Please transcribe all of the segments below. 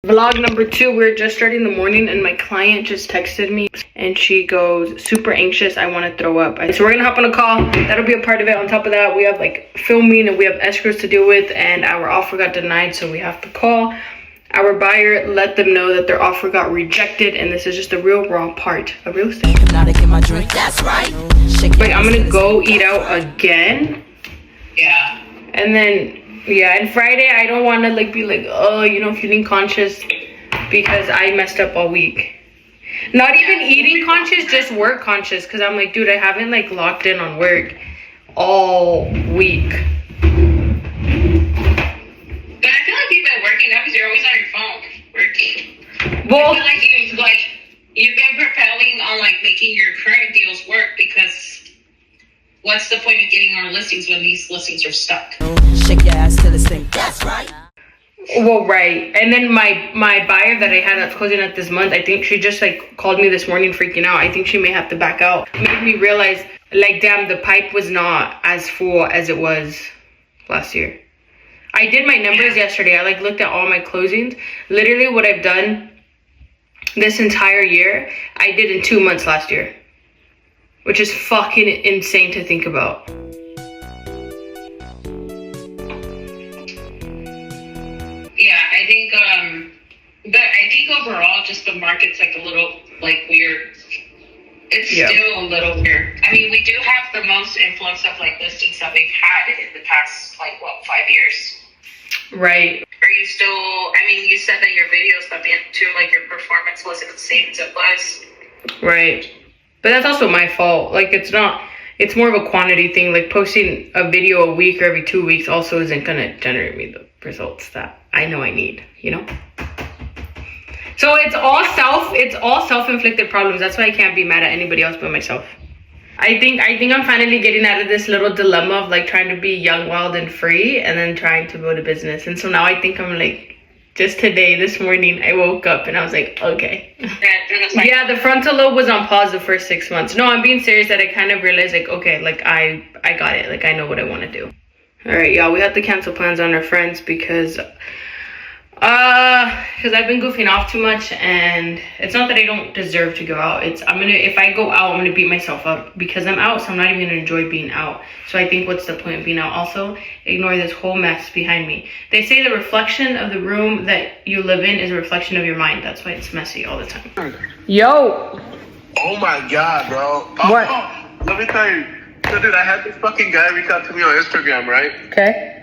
Vlog number 2, we're just starting the morning and my client just texted me and she goes, super anxious, I want to throw up. So we're gonna hop on a call. That'll be a part of it. On top of that, we have like filming and we have escrows to deal with, and our offer got denied, so we have to call our buyer, let them know that their offer got rejected, and this is just a real raw part of real estate. That's right. Like, I'm gonna go eat out again. Yeah. And then yeah, and Friday I don't want to like be like, oh, you know, feeling conscious because I messed up all week. Not even eating conscious, just work conscious, because I'm like, dude, I haven't like locked in on work all week. But I feel like you've been working up because you're always on your phone working. Well, I feel like you've been propelling on like making your current deals work, because what's the point of getting our listings when these listings are stuck? Shake your ass to this thing. That's right. well, right. And then my buyer that I had that's closing out this month, I think she just like called me this morning freaking out. I think she may have to back out. It made me realize, like, damn, the pipe was not as full as it was last year. I did my numbers yesterday. I like looked at all my closings. Literally what I've done this entire year, I did in 2 months last year, which is fucking insane to think about. Yeah, I think but I think overall just the market's like a little like weird. It's still a little weird. I mean, we do have the most influx of like listings that we've had in the past like 5 years. Right. Are you still, I mean, you said that your videos have been too, like your performance wasn't the same as it was. Right. But that's also my fault. Like, it's not, it's more of a quantity thing. Like, posting a video a week or every 2 weeks also isn't gonna generate me the results that I know I need, you know? So it's all self-inflicted problems. That's why I can't be mad at anybody else but myself. I think I'm finally getting out of this little dilemma of like trying to be young, wild, and free, and then trying to build a business. And so now I think I'm like, just today, this morning, I woke up and I was like, okay. Yeah, the frontal lobe was on pause the first 6 months. No, I'm being serious, that I kind of realized like, okay, like I got it. Like, I know what I want to do. All right, y'all, we have to cancel plans on our friends because I've been goofing off too much, and it's not that I don't deserve to go out. It's if I go out, I'm gonna beat myself up because I'm out, so I'm not even gonna enjoy being out. So I think, what's the point of being out? Also, ignore this whole mess behind me. They say the reflection of the room that you live in is a reflection of your mind. That's why it's messy all the time. Yo. Oh my god, bro. What? Let me tell you. So, dude, I had this fucking guy reach out to me on Instagram, right? Okay.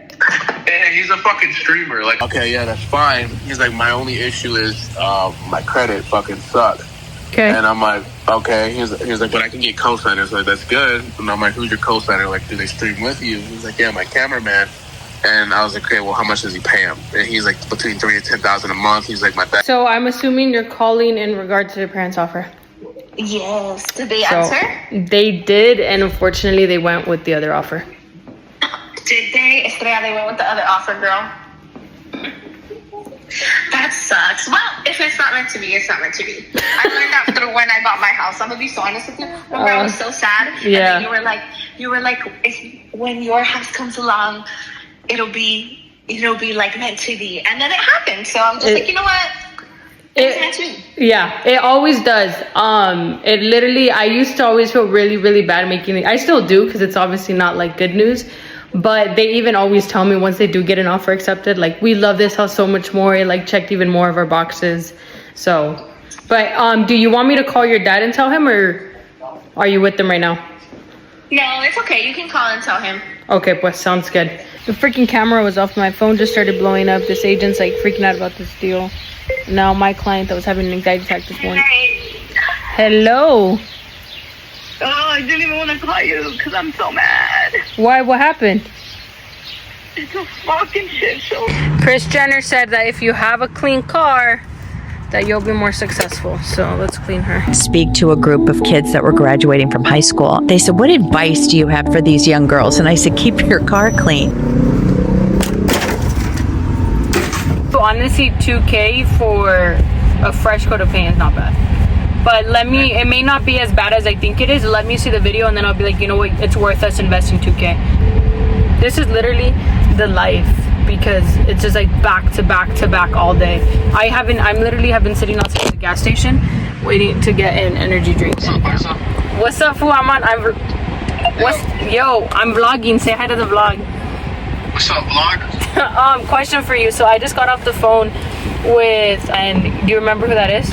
And he's a fucking streamer. Like, okay, yeah, that's fine. He's like, my only issue is my credit fucking sucks. Okay. And I'm like, okay. He's like, but I can get co-signers. Like, that's good. And I'm like, who's your co-signer? Like, do they stream with you? He's like, yeah, my cameraman. And I was like, okay, well, how much does he pay him? And he's like, between $3,000 and $10,000 a month. He's like, my best. So I'm assuming you're calling in regards to your parents' offer. Yes. Did they answer? They did, and unfortunately, they went with the other offer. Did they? Estrella, they went with the other offer, girl. That sucks. Well, if it's not meant to be, it's not meant to be. I learned that through when I bought my house. I'm gonna be so honest with you. Remember, I was so sad. Yeah. And then you were like, when your house comes along, it'll be like meant to be. And then it happened. So I'm just like, you know what? It's meant to be. Yeah, it always does. It literally, I used to always feel really, really bad making it. I still do, because it's obviously not like good news. But they even always tell me once they do get an offer accepted, like, we love this house so much more. It like checked even more of our boxes. So, but do you want me to call your dad and tell him, or are you with them right now? No, it's okay. You can call and tell him. Okay, pues sounds good. The freaking camera was off. My phone just started blowing up. This agent's like freaking out about this deal. Now my client that was having an anxiety attack this morning. Hello. Oh, I didn't even want to call you because I'm so mad. Why? What happened? It's a fucking shit show. Kris Jenner said that if you have a clean car, that you'll be more successful. So let's clean her. Speak to a group of kids that were graduating from high school. They said, what advice do you have for these young girls? And I said, keep your car clean. So honestly, $2K for a fresh coat of paint is not bad. But it may not be as bad as I think it is. Let me see the video and then I'll be like, you know what, it's worth us investing $2K. This is literally the life. because it's just like back to back to back all day. I'm literally have been sitting outside the gas station waiting to get an energy drink. What's up, fool? I'm vlogging. Say hi to the vlog. What's up, vlog? Question for you. So I just got off the phone with, and do you remember who that is?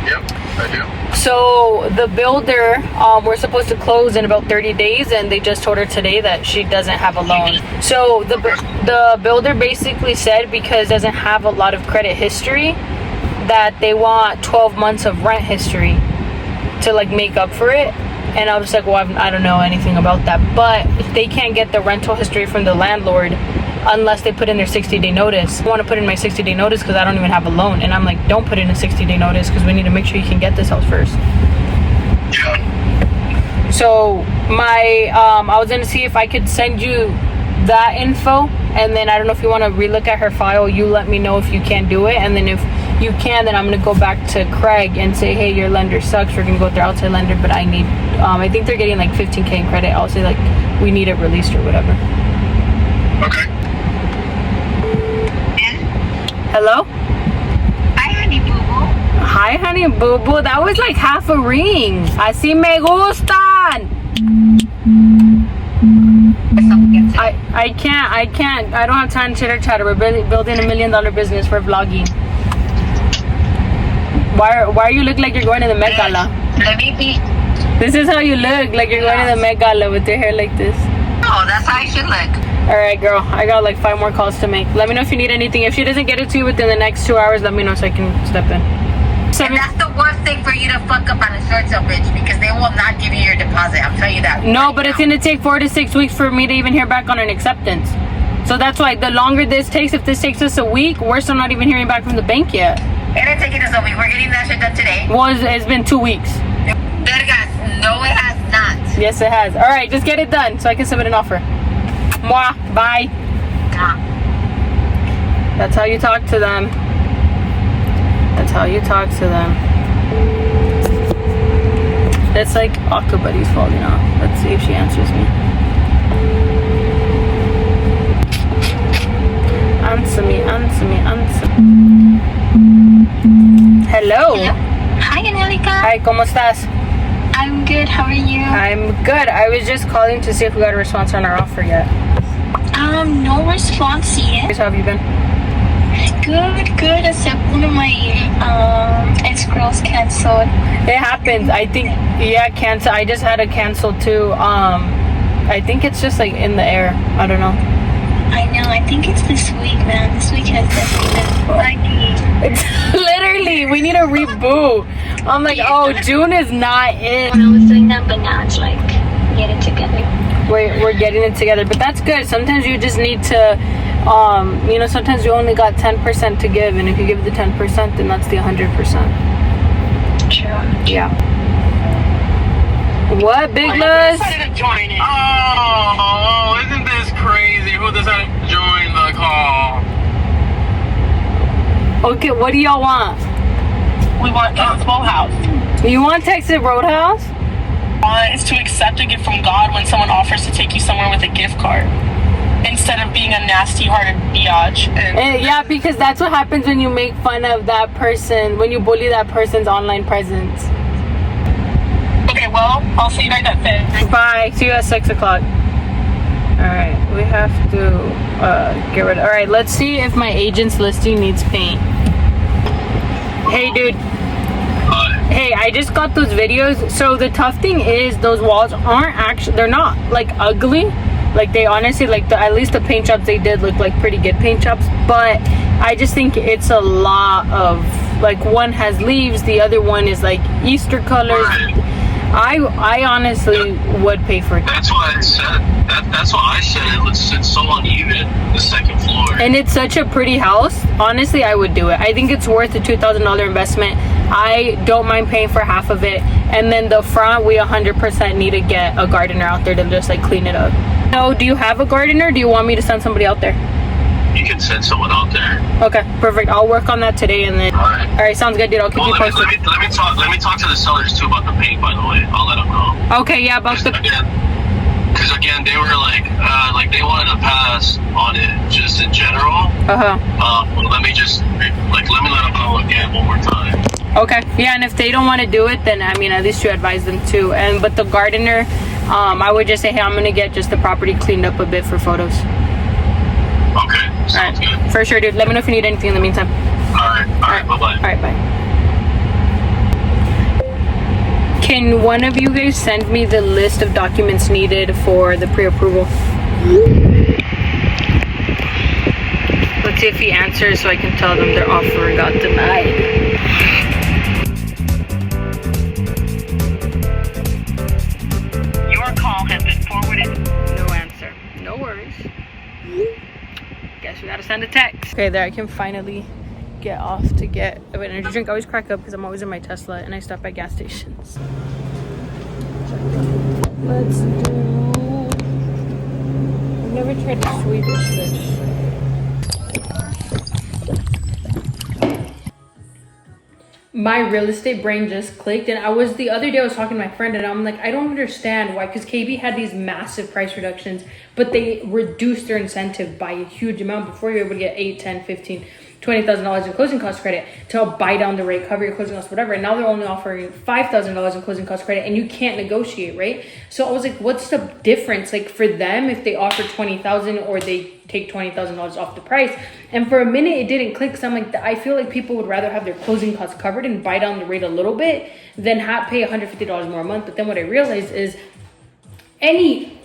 Yep, I do. So the builder, we're supposed to close in about 30 days, and they just told her today that she doesn't have a loan. So the builder basically said because doesn't have a lot of credit history, that they want 12 months of rent history to like make up for it. And I was like, well, I don't know anything about that, but they can't get the rental history from the landlord unless they put in their 60-day notice. I want to put in my 60-day notice because I don't even have a loan. And I'm like, don't put in a 60-day notice because we need to make sure you can get this house first. Yeah. So my, I was going to see if I could send you that info. And then I don't know if you want to relook at her file. You let me know if you can do it. And then if you can, then I'm going to go back to Craig and say, hey, your lender sucks. We're going to go with their outside lender, but I need, I think they're getting like 15K in credit. I'll say like, we need it released or whatever. Okay. Hello? Hi, honey boo boo. Hi, honey boo boo. That was like half a ring. Así me gustan. I can't. I don't have time to chitter chatter. We're building $1 million business for vlogging. Why you look like you're going to the Met Gala? Let me be. This is how you look, like you're going to the Met Gala with your hair like this. Oh, that's how I should look. Alright, girl. I got like 5 more calls to make. Let me know if you need anything. If she doesn't get it to you within the next 2 hours, let me know so I can step in. And that's the worst thing for you to fuck up on a short sale, bitch, because they will not give you your deposit. I'm telling you that. No, but it's gonna take 4 to 6 weeks for me to even hear back on an acceptance. So that's why the longer this takes, if this takes us a week, we're still not even hearing back from the bank yet. It ain't taking us a week. We're getting that shit done today. Well, it's been 2 weeks. Vergas, no, it has not. Yes, it has. All right, just get it done so I can submit an offer. Mwah. Bye. That's how you talk to them. That's how you talk to them. That's like Octobuddy's falling off. Let's see if she answers me. Answer me. Hello. Hi, Angelica. Hi, ¿cómo estás? I'm good. How are you? I'm good. I was just calling to see if we got a response on our offer yet. No response yet. How have you been? Good, except one of my ex-girls canceled. It happens. I think, yeah, cancel. I just had a cancel too. I think it's just like in the air. I don't know. I know. I think it's this week, man. This week has definitely been It's literally, we need a reboot. I'm like, oh, June is not it. when I was doing that, but now it's like get it together. We're getting it together, but that's good. Sometimes you just need to, sometimes you only got 10% to give, and if you give the 10%, then that's the 100%. True. Yeah. What, Big Luz? Oh, isn't this crazy? Who decided to join the call? Okay, what do y'all want? We want Texas Roadhouse. You want Texas Roadhouse? Is to accept a gift from God when someone offers to take you somewhere with a gift card, instead of being a nasty-hearted biatch. And yeah, because that's what happens when you make fun of that person, when you bully that person's online presence. Okay, well, I'll see you guys at 6. Bye. See you at 6 o'clock. Alright, we have to get rid of. Alright, let's see if my agent's listing needs paint. Hey, dude. Hey, I just got those videos. So the tough thing is those walls aren't actually, they're not like ugly. Like they honestly, like at least the paint jobs they did look like pretty good paint jobs. But I just think it's a lot of, like one has leaves, the other one is like Easter colors. I honestly would pay for it. That's why I said that's why I said it looks it's so uneven, the second floor. And it's such a pretty house. Honestly, I would do it. I think it's worth a $2,000 investment. I don't mind paying for half of it. And then the front, we 100% need to get a gardener out there to just like clean it up. So, do you have a gardener? Do you want me to send somebody out there? You can send someone out there. Okay, perfect. I'll work on that today and then. Alright, sounds good, dude. I'll keep you posted. Let me talk to the sellers too about the paint, by the way. I'll let them know. Okay, yeah, about the. because again, they were like they wanted to pass on it just in general. Well, let me let them know again one more time. Okay. Yeah, and if they don't want to do it, then I mean, at least you advise them too. But the gardener, I would just say, hey, I'm gonna get just the property cleaned up a bit for photos. Okay, sounds good. For sure, dude. Let me know if you need anything in the meantime. All right, bye bye. All right, bye. Can one of you guys send me the list of documents needed for the pre-approval? Let's see if he answers so I can tell them their offer got denied. Your call has been forwarded. No answer. No worries. Guess we gotta send a text. Okay, there I can finally get off to get an energy drink. I always crack up because I'm always in my Tesla and I stop at gas stations. Let's do... I've never tried the Swedish fish. My real estate brain just clicked, and the other day I was talking to my friend and I'm like, I don't understand why, because KB had these massive price reductions, but they reduced their incentive by a huge amount. Before you were able to get 8, 10, 15, $20,000 in closing cost credit to help buy down the rate, cover your closing costs, whatever. And now they're only offering $5,000 in closing cost credit, and you can't negotiate, right? So I was like, what's the difference? Like for them, if they offer $20,000 or they take $20,000 off the price. And for a minute, it didn't click. So I'm like, I feel like people would rather have their closing costs covered and buy down the rate a little bit than pay $150 more a month. But then what I realized is any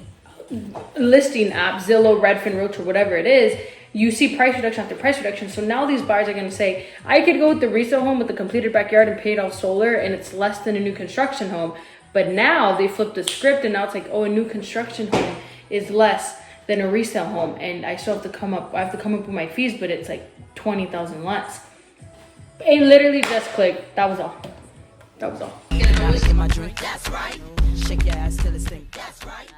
listing app, Zillow, Redfin, Realtor, whatever it is, you see price reduction after price reduction. So now these buyers are going to say, I could go with the resale home with the completed backyard and paid off solar, and it's less than a new construction home. But now they flipped the script, and now it's like, oh, a new construction home is less than a resale home, and I still have to come up with my fees, but it's like 20,000 less. It literally just clicked. That was all. Gotta get my drink. That's right. Shake your ass till it stink. That's right.